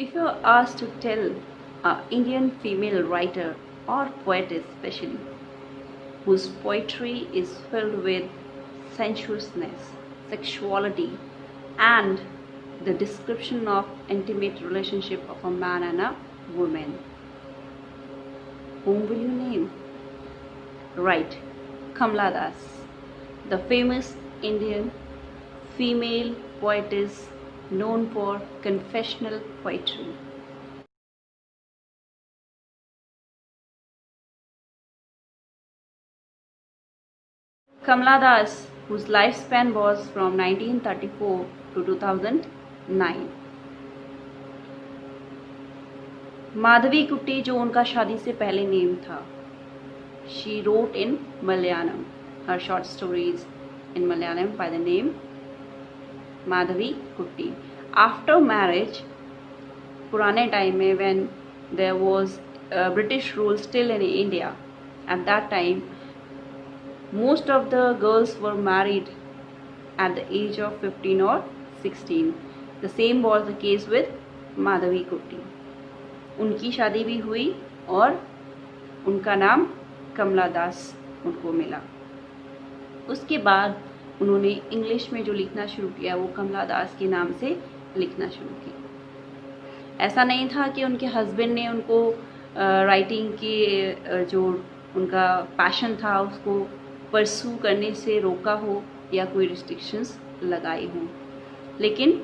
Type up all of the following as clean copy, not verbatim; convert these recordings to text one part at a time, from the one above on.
If you are asked to tell an Indian female writer or poetess especially whose poetry is filled with sensuousness, sexuality, and the description of intimate relationship of a man and a woman, whom will you name? Right, Kamla Das, the famous Indian female poetess known for confessional poetry. Kamla Das, whose lifespan was from 1934 to 2009. Madhavi कुट्टी जो उनका शादी से पहले name था. She wrote in Malayalam her short stories in Malayalam by the name Madhavi Kutti. After marriage, पुराने time में when there was British rule still in India, at that time most of the girls were married at the age of 15 or 16. The same was the case with Madhavi Kutti. उनकी शादी भी हुई और उनका नाम कमला दास उनको मिला. उसके बाद उन्होंने इंग्लिश में जो लिखना शुरू किया वो कमला दास के नाम से लिखना शुरू किया. ऐसा नहीं था कि उनके हस्बैंड ने उनको राइटिंग की जो उनका पैशन था उसको परसू करने से रोका हो या कोई रिस्ट्रिक्शंस लगाए हों, लेकिन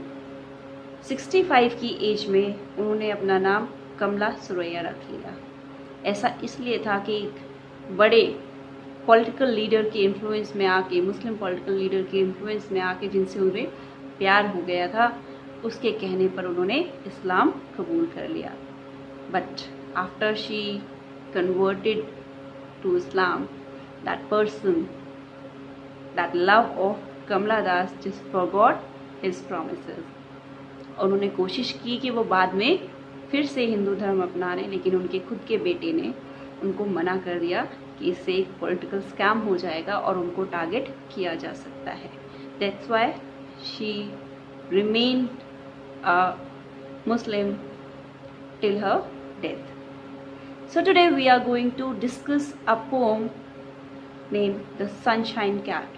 65 की एज में उन्होंने अपना नाम कमला सुरैया रख लिया. ऐसा इसलिए था कि एक बड़े पॉलिटिकल लीडर के इन्फ्लुएंस में आके, मुस्लिम पॉलिटिकल लीडर के इन्फ्लुएंस में आके जिनसे उन्हें प्यार हो गया था, उसके कहने पर उन्होंने इस्लाम कबूल कर लिया. But after she converted to Islam, that person, that love of Kamla Das just forgot his promises. और उन्होंने कोशिश की कि वो बाद में फिर से हिंदू धर्म अपना लें, लेकिन उनके खुद के बेटे ने उनको मना कर दिया कि इससे एक पॉलिटिकल स्कैम हो जाएगा और उनको टारगेट किया जा सकता है. That's why she remained a Muslim till her death. So today we are going to discuss a poem named The Sunshine Cat.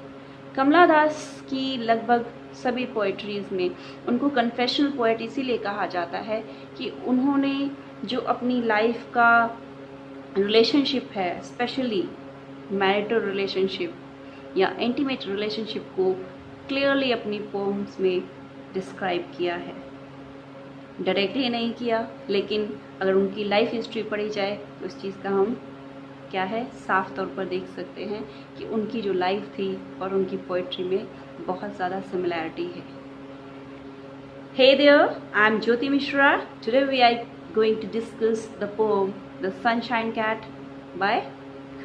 कमला दास की लगभग सभी पोएट्रीज़ में उनको कन्फेशनल पोएट इसीलिए कहा जाता है कि उन्होंने जो अपनी लाइफ का रिलेशनशिप है, स्पेशली मैरिटल रिलेशनशिप या इंटीमेट रिलेशनशिप को क्लियरली अपनी पोम्स में डिस्क्राइब किया है. डायरेक्टली नहीं किया, लेकिन अगर उनकी लाइफ हिस्ट्री पढ़ी जाए तो उस चीज़ का हम क्या है साफ तौर पर देख सकते हैं कि उनकी जो लाइफ थी और उनकी पोइट्री में बहुत ज़्यादा सिमिलैरिटी है. Hey there, I'm Jyoti Mishra. Today we are going to discuss the poem The Sunshine Cat by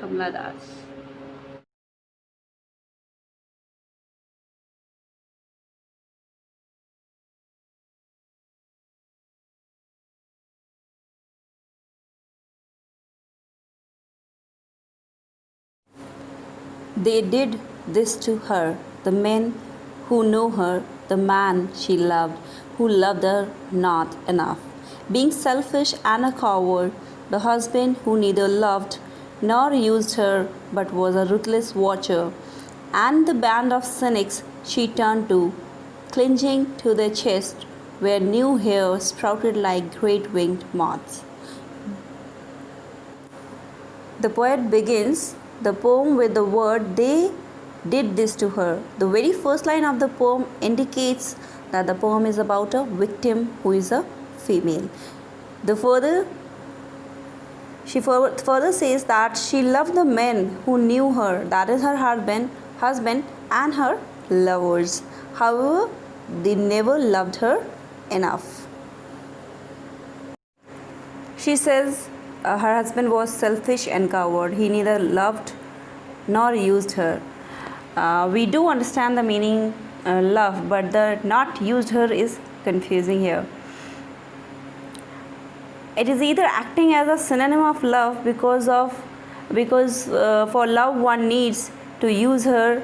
Kamla Das. They did this to her, the men who know her, the man she loved, who loved her not enough. Being selfish and a coward, the husband who neither loved nor used her but was a ruthless watcher, and the band of cynics she turned to, clinging to their chest where new hair sprouted like great winged moths. The poet begins the poem with the word they did this to her. The very first line of the poem indicates that the poem is about a victim who is a female. She further says that she loved the men who knew her, that is her husband and her lovers. However, they never loved her enough. She says her husband was selfish and coward. He neither loved nor used her. We do understand the meaning love, but the not used her is confusing here. It is either acting as a synonym of love because for love one needs to use her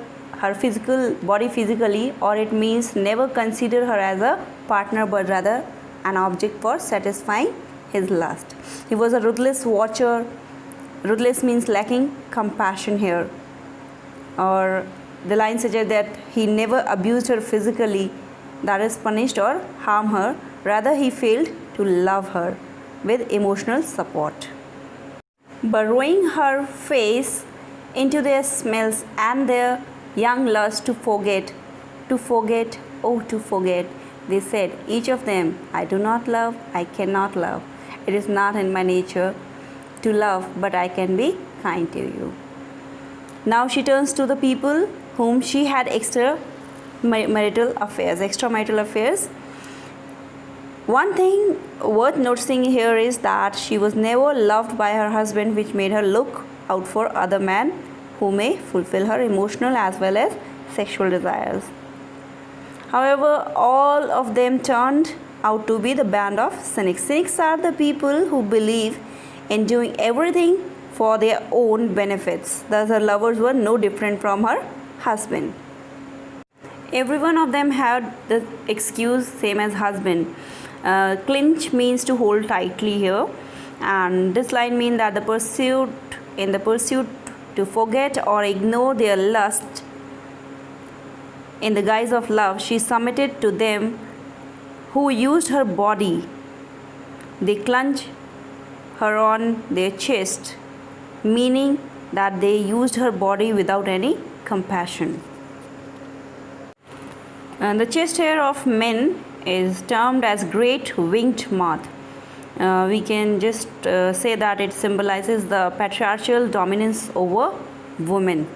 physical body physically, or it means never consider her as a partner but rather an object for satisfying his lust. He was a ruthless watcher. Ruthless means lacking compassion here. Or the line suggests that he never abused her physically, that is, punished or harmed her. Rather, he failed to love her with emotional support. Burrowing her face into their smells and their young lust to forget, oh, to forget. They said, each of them, I do not love, I cannot love. It is not in my nature to love, but I can be kind to you. Now she turns to the people whom she had extramarital affairs. One thing worth noticing here is that she was never loved by her husband, which made her look out for other men who may fulfill her emotional as well as sexual desires. However, all of them turned out to be the band of cynics. Cynics are the people who believe in doing everything for their own benefits. Thus, her lovers were no different from her husband. Every one of them had the excuse same as husband. Clinch means to hold tightly here, and this line means that in the pursuit to forget or ignore their lust in the guise of love, she submitted to them who used her body. They clung her on their chest, meaning that they used her body without any compassion. And the chest hair of men is termed as great winged moth. We can just say that it symbolizes the patriarchal dominance over women.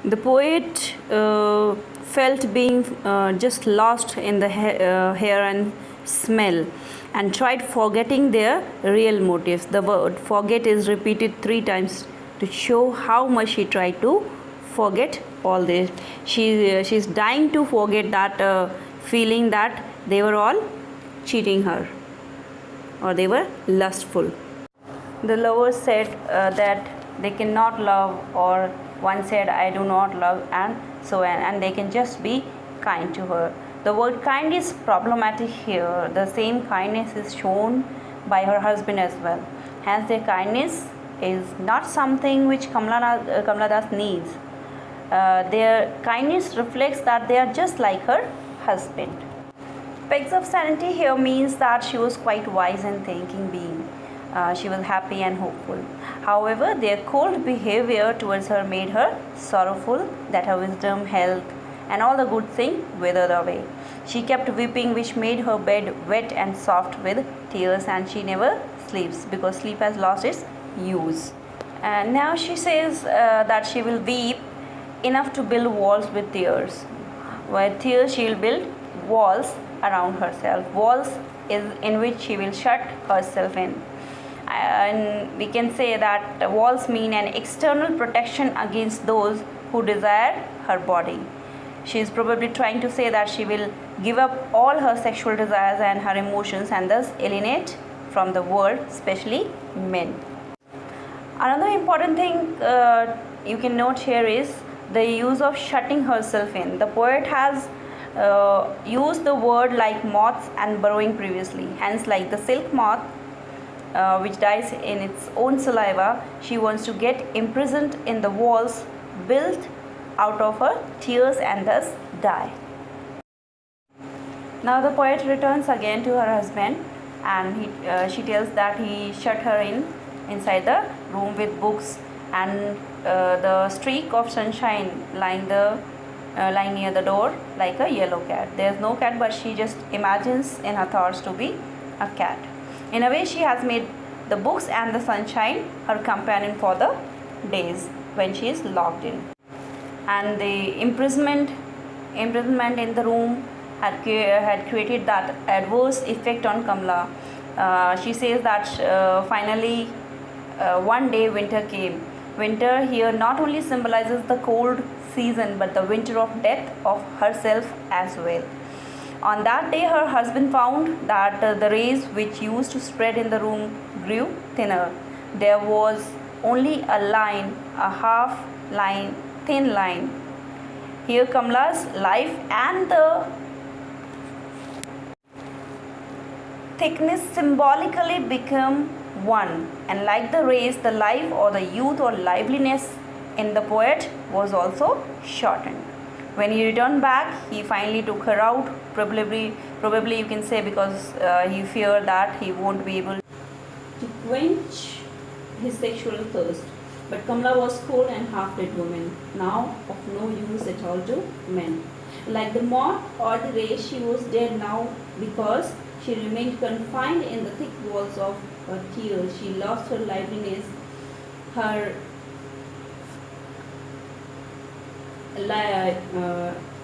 The poet felt being just lost in the hair and smell and tried forgetting their real motives. The word forget is repeated 3 times to show how much she tried to forget all this. She's dying to forget that feeling that they were all cheating her or they were lustful. The lovers said that they cannot love, or one said I do not love, and so on, and they can just be kind to her. The word kind is problematic here. The same kindness is shown by her husband as well. Hence their kindness is not something which Kamla Das needs. Their kindness reflects that they are just like her husband. Pegs of sanity here means that she was quite wise and thinking being. She was happy and hopeful. However, their cold behavior towards her made her sorrowful that her wisdom, health, and all the good things withered away. She kept weeping, which made her bed wet and soft with tears, and she never sleeps because sleep has lost its use. And now she says that she will weep enough to build walls with tears. With tears, she will build walls around herself. Walls is in which she will shut herself in. And we can say that walls mean an external protection against those who desire her body. She is probably trying to say that she will give up all her sexual desires and her emotions and thus alienate from the world, especially men. Another important thing you can note here is the use of shutting herself in. The poet has used the word like moths and burrowing previously. Hence, like the silk moth which dies in its own saliva, she wants to get imprisoned in the walls built out of her tears and thus die. Now the poet returns again to her husband, and she tells that he shut her inside the room with books and the streak of sunshine lying near the door like a yellow cat. There is no cat, but she just imagines in her thoughts to be a cat. In a way, she has made the books and the sunshine her companion for the days when she is locked in. And the imprisonment in the room had created that adverse effect on Kamla. She says that finally one day winter came. Winter here not only symbolizes the cold season but the winter of death of herself as well. On that day, her husband found that the rays which used to spread in the room grew thinner. There was only a line, a half line, thin line. Here Kamla's life and thickness symbolically become one, and like the race, the life or the youth or liveliness in the poet was also shortened. When he returned back, he finally took her out, probably you can say because he feared that he won't be able to quench his sexual thirst. But Kamla was cold and half-dead woman, now of no use at all to men. Like the moth or the ray, she was dead now because she remained confined in the thick walls of her tears. She lost her liveliness, her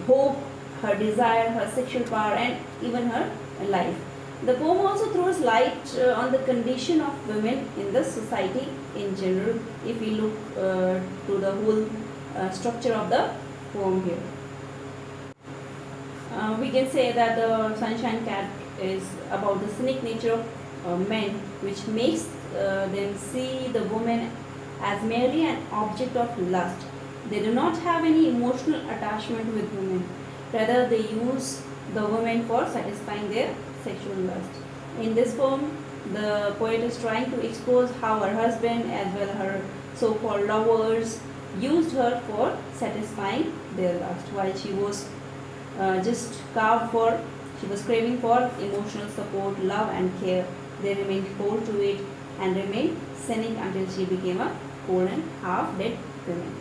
hope, her desire, her sexual power, and even her life. The poem also throws light on the condition of women in the society in general, if we look to the whole structure of the poem here. We can say that the Sunshine Cat is about the cynic nature of men, which makes them see the woman as merely an object of lust. They do not have any emotional attachment with women. Rather, they use the woman for satisfying their sexual lust. In this poem, the poet is trying to expose how her husband as well her so-called lovers used her for satisfying their lust, while she was she was craving for emotional support, love and care. They remained cold to it and remained cynic until she became a cold and half-dead woman.